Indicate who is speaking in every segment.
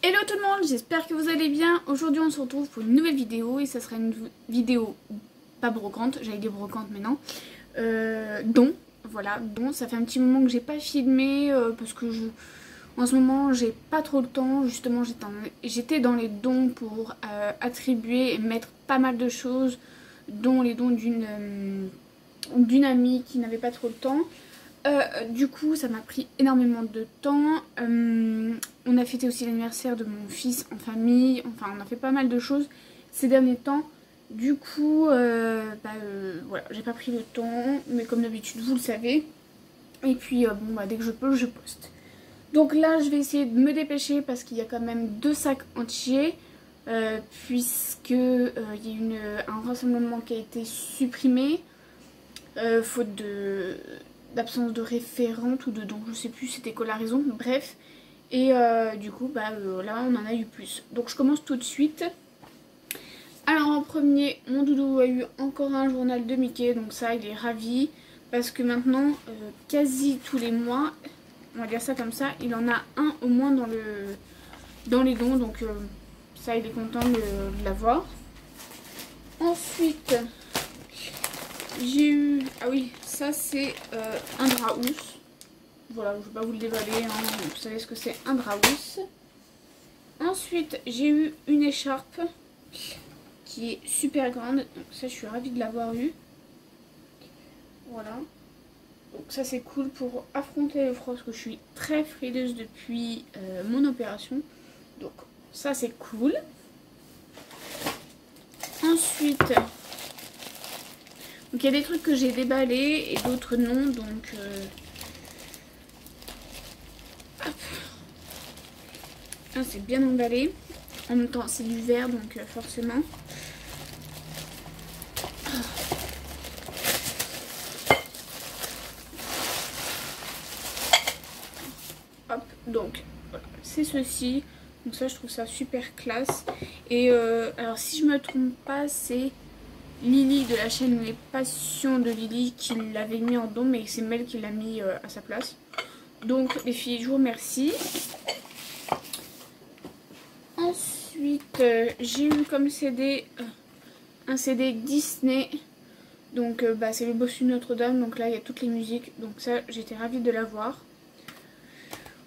Speaker 1: Hello tout le monde, j'espère que vous allez bien. Aujourd'hui on se retrouve pour une nouvelle vidéo et ça sera une vidéo pas brocante, j'allais dire brocante mais non. Voilà, ça fait un petit moment que j'ai pas filmé parce que en ce moment j'ai pas trop le temps. Justement j'étais dans les dons pour attribuer et mettre pas mal de choses, dont les dons d'une amie qui n'avait pas trop le temps. Du coup ça m'a pris énormément de temps. On a fêté aussi l'anniversaire de mon fils en famille, enfin on a fait pas mal de choses ces derniers temps. Du coup voilà, j'ai pas pris le temps, mais comme d'habitude vous le savez. Et puis dès que je peux je poste. Donc là je vais essayer de me dépêcher parce qu'il y a quand même 2 sacs entiers, puisque il y a un rassemblement qui a été supprimé faute d'absence de référente ou de don, je sais plus c'était quoi la raison, bref. Et du coup là on en a eu plus. Donc je commence tout de suite. Alors en premier, mon doudou a eu encore un journal de Mickey, donc ça il est ravi. Parce que maintenant, quasi tous les mois, on va dire ça comme ça, il en a un au moins dans les dons, donc ça il est content de l'avoir. Ensuite, j'ai eu, ah oui, ça c'est un drap housse. Voilà, je ne vais pas vous le dévaler, hein, vous savez ce que c'est un drap housse. Ensuite, j'ai eu une écharpe qui est super grande, donc ça je suis ravie de l'avoir eu. Voilà. Donc ça c'est cool pour affronter le froid parce que je suis très frileuse depuis mon opération. Donc ça c'est cool. Ensuite, donc il y a des trucs que j'ai déballés et d'autres non. Donc c'est bien emballé. En même temps c'est du verre donc forcément. Hop, donc voilà, c'est ceci. Donc ça je trouve ça super classe. Et alors si je me trompe pas, c'est Lily de la chaîne Les Passions de Lily qui l'avait mis en don, mais c'est Mel qui l'a mis à sa place. Donc les filles, je vous remercie. Ensuite j'ai eu comme CD un CD Disney. Donc c'est le Bossu de Notre-Dame. Donc là il y a toutes les musiques. Donc ça j'étais ravie de l'avoir.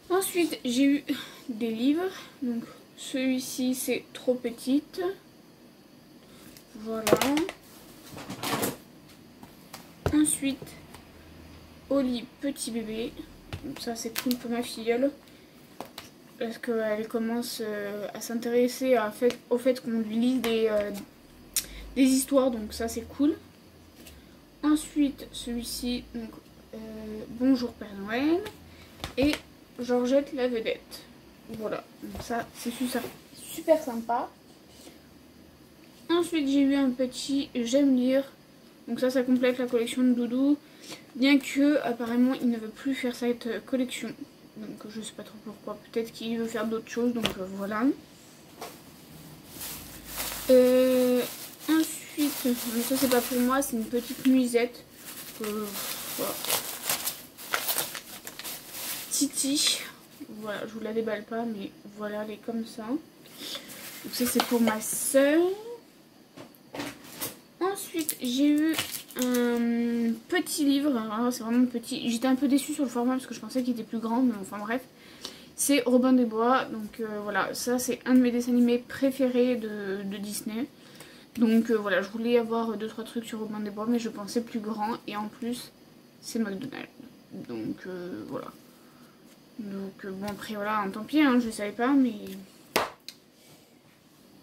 Speaker 1: Ensuite j'ai eu des livres. Donc celui-ci c'est Trop Petite. Voilà. Ensuite Oli Petit Bébé. Donc ça c'est cool pour ma filleule. Parce qu'elle commence à s'intéresser au fait qu'on lui lise des histoires. Donc ça c'est cool. Ensuite celui-ci, donc Bonjour Père Noël. Et Georgette la vedette. Voilà, donc ça c'est super sympa. Ensuite j'ai eu un petit J'aime lire. Donc ça complète la collection de doudou. Bien que apparemment il ne veut plus faire cette collection. Donc je sais pas trop pourquoi. Peut-être qu'il veut faire d'autres choses. Donc voilà. Ensuite, mais ça c'est pas pour moi, c'est une petite nuisette. Voilà. Titi. Voilà, je vous la déballe pas, mais voilà, elle est comme ça. Donc ça c'est pour ma soeur. Ensuite j'ai eu un petit livre. Alors c'est vraiment petit. J'étais un peu déçue sur le format parce que je pensais qu'il était plus grand, mais enfin bref. C'est Robin des Bois. Donc voilà, ça c'est un de mes dessins animés préférés de Disney. Donc voilà, je voulais avoir 2-3 trucs sur Robin des Bois, mais je pensais plus grand. Et en plus, c'est McDonald's. Donc voilà. Donc bon après voilà, tant pis, hein, je savais pas, mais...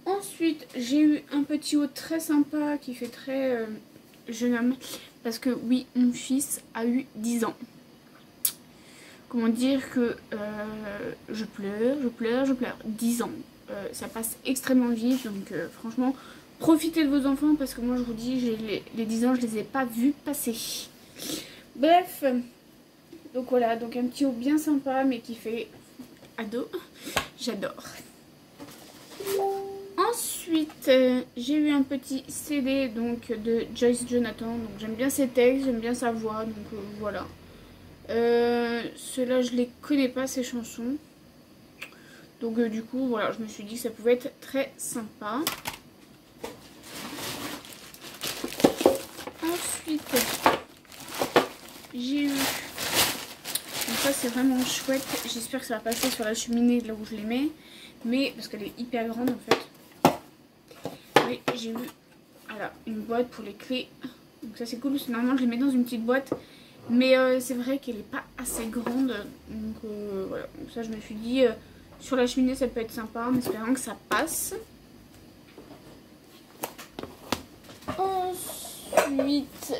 Speaker 1: Ensuite, j'ai eu un petit haut très sympa qui fait très jeune homme. Parce que oui, mon fils a eu 10 ans. Comment dire que je pleure. 10 ans. Ça passe extrêmement vite. Donc franchement, profitez de vos enfants. Parce que moi, je vous dis, les 10 ans, je les ai pas vus passer. Bref. Donc voilà, donc un petit haut bien sympa, mais qui fait ado. J'adore. Ensuite, j'ai eu un petit CD donc, de Joyce Jonathan. Donc j'aime bien ses textes, j'aime bien sa voix. Donc voilà. Ceux-là, je les connais pas, ces chansons. Donc du coup voilà, je me suis dit que ça pouvait être très sympa. Ensuite j'ai eu, donc ça c'est vraiment chouette, j'espère que ça va passer sur la cheminée là où je les mets, mais parce qu'elle est hyper grande en fait. Mais j'ai eu, voilà, une boîte pour les clés, donc ça c'est cool, parce que normalement je les mets dans une petite boîte, mais c'est vrai qu'elle n'est pas assez grande, donc voilà, donc ça je me suis dit sur la cheminée ça peut être sympa en espérant que ça passe. Ensuite,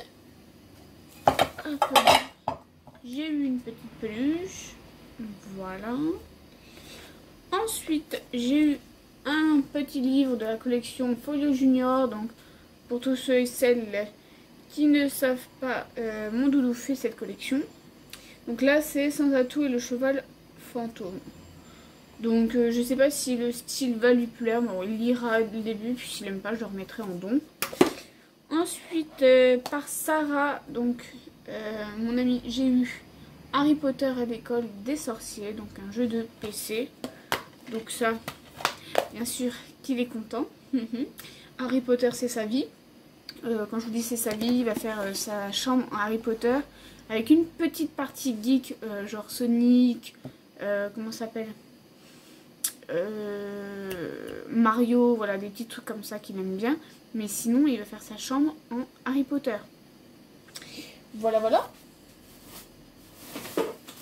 Speaker 1: j'ai eu une petite peluche, voilà. Ensuite, j'ai eu un petit livre de la collection Folio Junior, donc pour tous ceux et celles qui ne savent pas, mon doudou fait cette collection. Donc là, c'est Sans atout et le cheval fantôme. Donc je sais pas si le style va lui plaire, bon, il lira dès le début, puis s'il aime pas, je le remettrai en don. Ensuite, par Sarah, donc mon ami, j'ai eu Harry Potter à l'école des sorciers, donc un jeu de PC. Donc ça, bien sûr qu'il est content. Harry Potter, c'est sa vie. Quand je vous dis c'est sa vie, il va faire sa chambre en Harry Potter avec une petite partie geek, genre Sonic, comment ça s'appelle, Mario, voilà, des petits trucs comme ça qu'il aime bien. Mais sinon, il va faire sa chambre en Harry Potter. Voilà, voilà.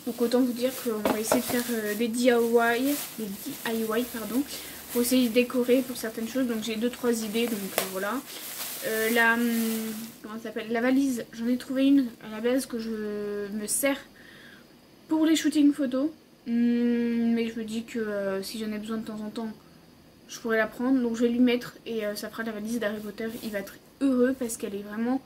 Speaker 1: Donc autant vous dire qu'on va essayer de faire des DIY, pardon, pour essayer de décorer pour certaines choses. Donc j'ai 2-3 idées, donc voilà. Comment ça s'appelle, la valise, j'en ai trouvé une à la base que je me sers pour les shootings photos. Mais je me dis que si j'en ai besoin de temps en temps, je pourrais la prendre. Donc je vais lui mettre et ça fera la valise d'Harry Potter. Il va être heureux parce qu'elle est vraiment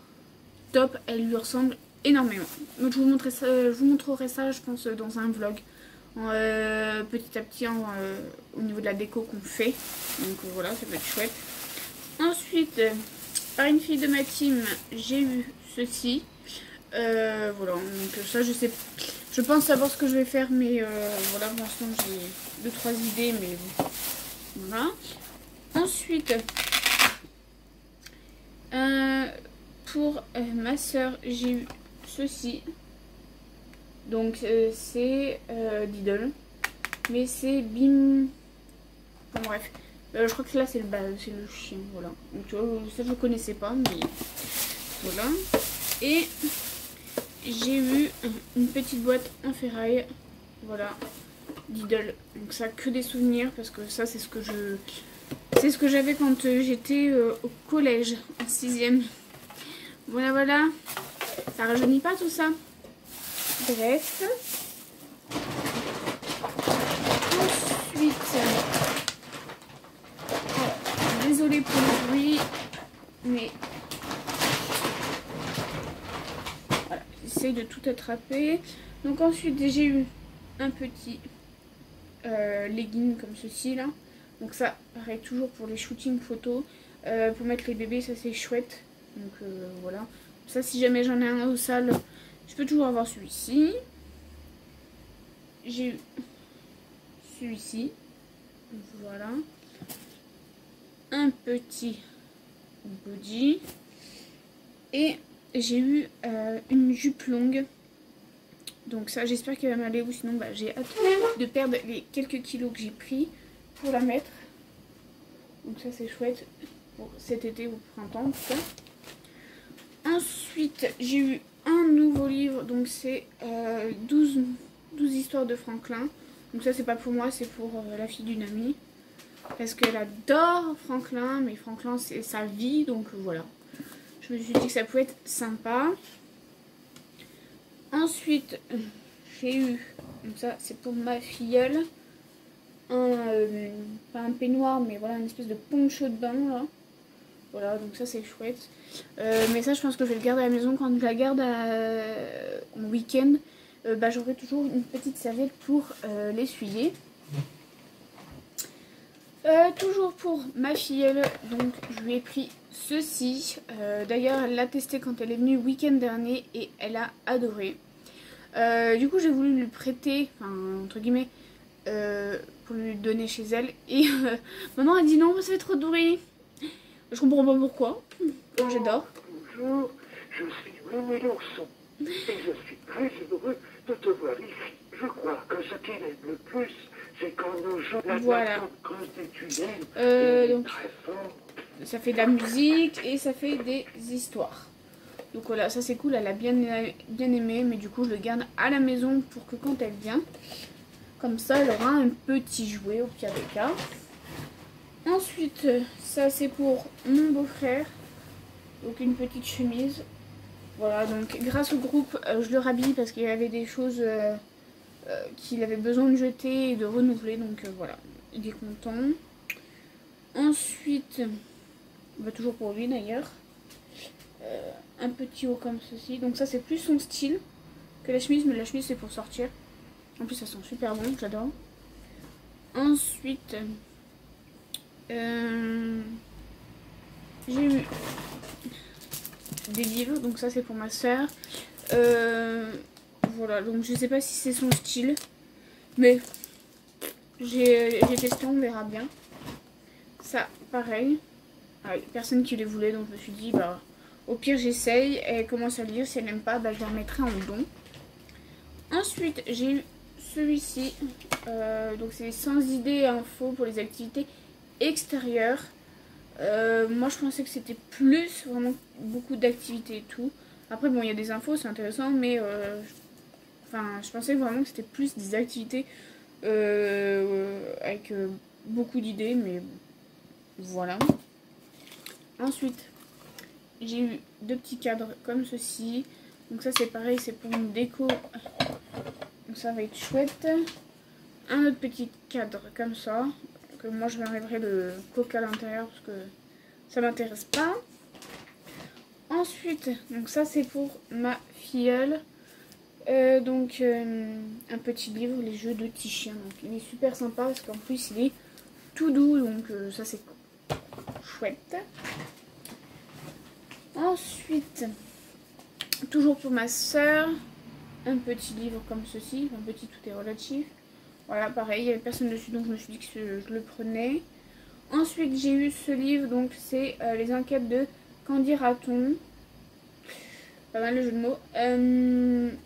Speaker 1: top. Elle lui ressemble énormément. Donc je vous montrerai ça, je pense, dans un vlog. Petit à petit au niveau de la déco qu'on fait. Donc voilà, ça peut être chouette. Ensuite, par une fille de ma team, j'ai eu ceci. Voilà, donc ça je pense savoir ce que je vais faire, mais voilà, pour l'instant j'ai 2-3 idées, mais bon, voilà. Ensuite, pour ma soeur, j'ai eu ceci. Donc c'est Diddle, mais c'est Bim. Enfin bref, je crois que là c'est le chien, voilà. Donc tu vois, ça je ne connaissais pas, mais voilà. Et j'ai eu une petite boîte en ferraille, voilà, Diddle. Donc ça, que des souvenirs, parce que ça c'est ce que j'avais quand j'étais au collège, en 6ème. Voilà, voilà. Ça rajeunit pas tout ça. Bref. Ensuite, désolée pour le bruit, mais voilà, j'essaye de tout attraper. Donc ensuite, j'ai eu un petit legging comme ceci là. Donc ça, pareil, toujours pour les shootings photos. Pour mettre les bébés, ça c'est chouette. Donc voilà. Ça, si jamais j'en ai un au sale, je peux toujours avoir celui-ci. J'ai eu celui-ci. Voilà. Un petit body. Et j'ai eu une jupe longue. Donc ça, j'espère qu'elle va m'aller, ou sinon bah, j'ai hâte de perdre les quelques kilos que j'ai pris pour la mettre. Donc ça c'est chouette pour cet été ou printemps en tout cas. Ensuite, j'ai eu un nouveau livre, donc c'est 12 histoires de Franklin. Donc ça c'est pas pour moi, c'est pour la fille d'une amie. Parce qu'elle adore Franklin, mais Franklin c'est sa vie, donc voilà. Je me suis dit que ça pouvait être sympa. Ensuite, j'ai eu, donc ça c'est pour ma filleule, pas un peignoir, mais voilà, une espèce de poncho de bain là. Voilà, donc ça c'est chouette. Mais ça je pense que je vais le garder à la maison. Quand je la garde en week-end, bah, j'aurai toujours une petite serviette pour l'essuyer. Toujours pour ma filleule, donc je lui ai pris ceci. D'ailleurs elle l'a testé quand elle est venue le week-end dernier et elle a adoré. Du coup j'ai voulu lui prêter, enfin entre guillemets, pour lui donner chez elle. Et maman a dit non, ça fait trop de bruit. Je comprends pas pourquoi. J'adore.
Speaker 2: Bonjour, je suis Winnie l'ourson. Et je suis très heureux de te voir ici. Je crois que ce qu'il aime le plus, c'est quand nous jouons la creuse des tunnels.
Speaker 1: Donc,
Speaker 2: très fort.
Speaker 1: Ça fait de la musique et ça fait des histoires. Donc voilà, ça c'est cool, elle a bien aimé, mais du coup je le garde à la maison pour que quand elle vient, comme ça elle aura un petit jouet au pire des cas. Ensuite, ça c'est pour mon beau-frère, donc une petite chemise. Voilà, donc grâce au groupe, je le rhabille parce qu'il y avait des choses qu'il avait besoin de jeter et de renouveler, donc voilà, il est content. Ensuite, bah, toujours pour lui d'ailleurs, un petit haut comme ceci, donc ça c'est plus son style que la chemise, mais la chemise c'est pour sortir. En plus ça sent super bon, j'adore. Ensuite, j'ai eu des livres, donc ça c'est pour ma soeur. Voilà, donc je sais pas si c'est son style, mais j'ai testé, on verra bien. Ça, pareil. Ah, personne qui les voulait, donc je me suis dit, bah, au pire j'essaye, elle commence à lire, si elle n'aime pas, bah, je la remettrai en don. Ensuite, j'ai eu celui-ci, donc c'est 100 idées et infos pour les activités extérieures. Moi je pensais que c'était plus, vraiment beaucoup d'activités et tout. Après bon, il y a des infos, c'est intéressant, mais enfin, je pensais vraiment que c'était plus des activités avec beaucoup d'idées, mais voilà. Ensuite, j'ai eu deux petits cadres comme ceci. Donc ça c'est pareil, c'est pour une déco. Donc ça va être chouette. Un autre petit cadre comme ça. Que moi je m'enlèverai le coca à l'intérieur parce que ça m'intéresse pas. Ensuite, donc ça c'est pour ma filleule. Un petit livre, les jeux de petits chiens. Donc il est super sympa parce qu'en plus il est tout doux. Donc ça c'est chouette. Ensuite, toujours pour ma soeur, un petit livre comme ceci. Un petit, tout est relatif. Voilà, pareil, il n'y avait personne dessus, donc je me suis dit que je le prenais. Ensuite, j'ai eu ce livre, donc c'est les enquêtes de Candy Raton. Pas mal le jeu de mots.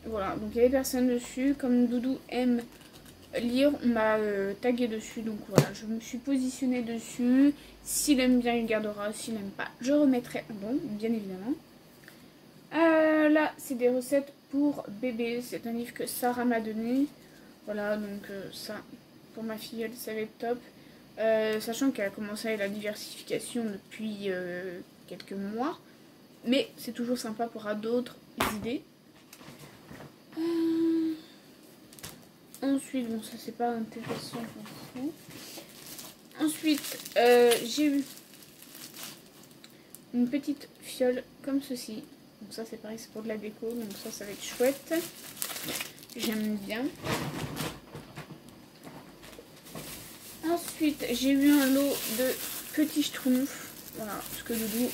Speaker 1: Voilà, donc il n'y avait personne dessus. Comme Doudou aime lire, on m'a tagué dessus, donc voilà, je me suis positionnée dessus. S'il aime bien, il gardera. S'il n'aime pas, je remettrai en bon, bien évidemment. Là, c'est des recettes pour bébé. C'est un livre que Sarah m'a donné. Voilà, donc ça, pour ma fille, ça va être top. Sachant qu'elle a commencé avec la diversification depuis quelques mois. Mais c'est toujours sympa pour avoir d'autres idées. Ensuite, bon, ça c'est pas intéressant, je m'en fous. Ensuite, j'ai eu une petite fiole comme ceci. Donc ça c'est pareil, c'est pour de la déco, donc ça va être chouette. J'aime bien. Ensuite, j'ai eu un lot de petits schtroumpfs. Voilà, parce que Doudou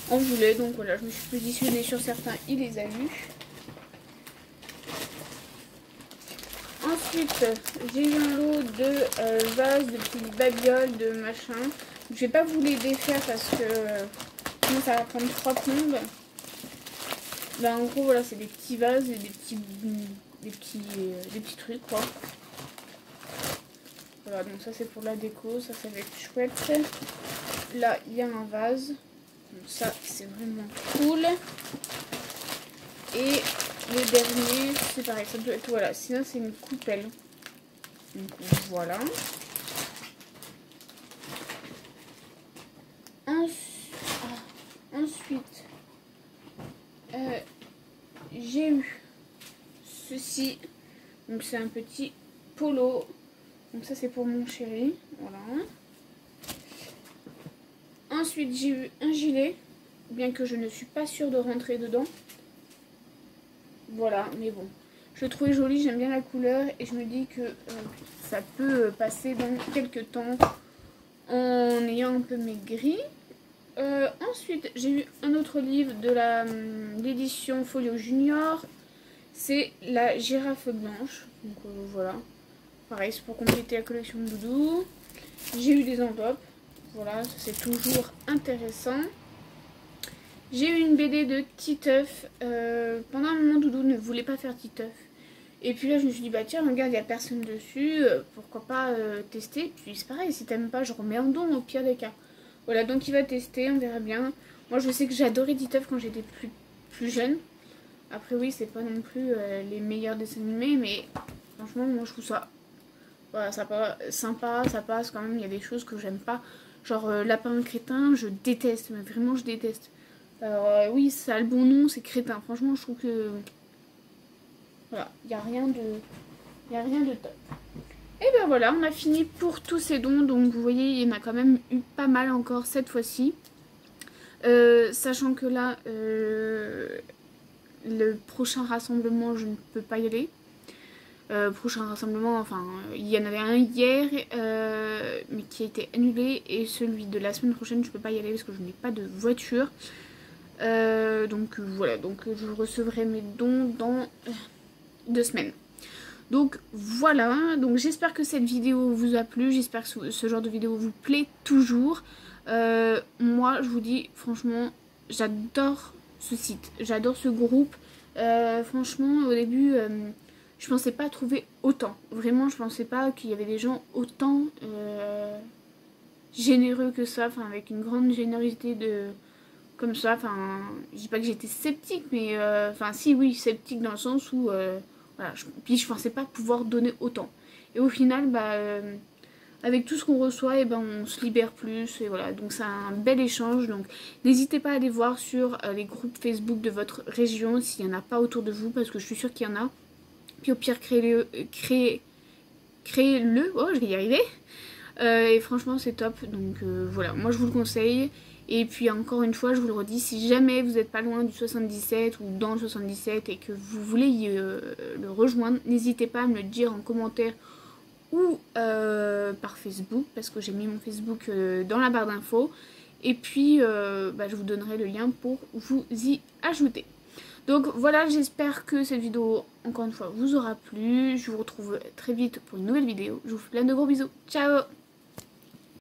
Speaker 1: en voulait, donc voilà, je me suis positionnée sur certains, il les a lus. Ensuite, j'ai eu un lot de vases, de petites babioles, de machin. Je vais pas vous les défaire parce que sinon ça va prendre 3 plombes. Là, en gros, voilà, c'est des petits vases et des petits trucs, quoi. Voilà, donc ça c'est pour la déco, ça va être chouette. Là, il y a un vase. Donc ça, c'est vraiment cool. Et le dernier, c'est pareil, ça doit être, voilà, sinon c'est une coupelle. Donc voilà. Ensuite, j'ai eu ceci. Donc c'est un petit polo. Donc ça c'est pour mon chéri. Voilà. Ensuite, j'ai eu un gilet. Bien que je ne suis pas sûre de rentrer dedans. Voilà, mais bon. Je le trouvais joli, j'aime bien la couleur. Et je me dis que ça peut passer dans quelques temps en ayant un peu maigri. Ensuite, j'ai eu un autre livre de l'édition Folio Junior. C'est La girafe blanche. Donc voilà. pareil, c'est pour compléter la collection de doudou. J'ai eu des enveloppes. Voilà, c'est toujours intéressant. J'ai eu une BD de Titeuf. Pendant un moment, Doudou ne voulait pas faire Titeuf. Et puis là, je me suis dit, bah tiens, regarde, il n'y a personne dessus. Pourquoi pas tester. Puis c'est pareil, si t'aimes pas, je remets en don au pire des cas. Voilà, donc il va tester, on verra bien. Moi, je sais que j'adorais Titeuf quand j'étais plus jeune. Après, oui, c'est pas non plus les meilleurs dessins animés, mais franchement, moi, je trouve ça... Voilà, sympa, ça passe quand même. Il y a des choses que j'aime pas. Genre, Lapin Crétin, je déteste, mais vraiment, je déteste. Alors oui, ça a le bon nom, c'est Crétin. Franchement, je trouve que... Voilà, il n'y a rien de top. Et ben voilà, on a fini pour tous ces dons. Donc vous voyez, il y en a quand même eu pas mal encore cette fois-ci. Sachant que là, le prochain rassemblement, je ne peux pas y aller. Prochain rassemblement, enfin, il y en avait un hier, mais qui a été annulé. Et celui de la semaine prochaine, je peux pas y aller parce que je n'ai pas de voiture. Donc voilà, donc je recevrai mes dons dans 2 semaines. Donc voilà, donc j'espère que cette vidéo vous a plu, j'espère que ce genre de vidéo vous plaît toujours. Moi je vous dis franchement, j'adore ce site, j'adore ce groupe. Franchement au début je pensais pas trouver autant, vraiment je pensais pas qu'il y avait des gens autant généreux que ça, enfin avec une grande générosité comme ça, enfin, je dis pas que j'étais sceptique, mais enfin si oui, sceptique dans le sens où voilà, puis je pensais pas pouvoir donner autant. Et au final, bah avec tout ce qu'on reçoit, et ben on se libère plus, et voilà, donc c'est un bel échange. Donc n'hésitez pas à aller voir sur les groupes Facebook de votre région s'il n'y en a pas autour de vous, parce que je suis sûre qu'il y en a. Puis au pire, créez-le, oh je vais y arriver. Et franchement c'est top, donc voilà, moi je vous le conseille. Et puis encore une fois, je vous le redis, si jamais vous n'êtes pas loin du 77 ou dans le 77 et que vous voulez le rejoindre, n'hésitez pas à me le dire en commentaire ou par Facebook, parce que j'ai mis mon Facebook dans la barre d'infos. Et puis bah, je vous donnerai le lien pour vous y ajouter. Donc voilà, j'espère que cette vidéo, encore une fois, vous aura plu. Je vous retrouve très vite pour une nouvelle vidéo. Je vous fais plein de gros bisous. Ciao!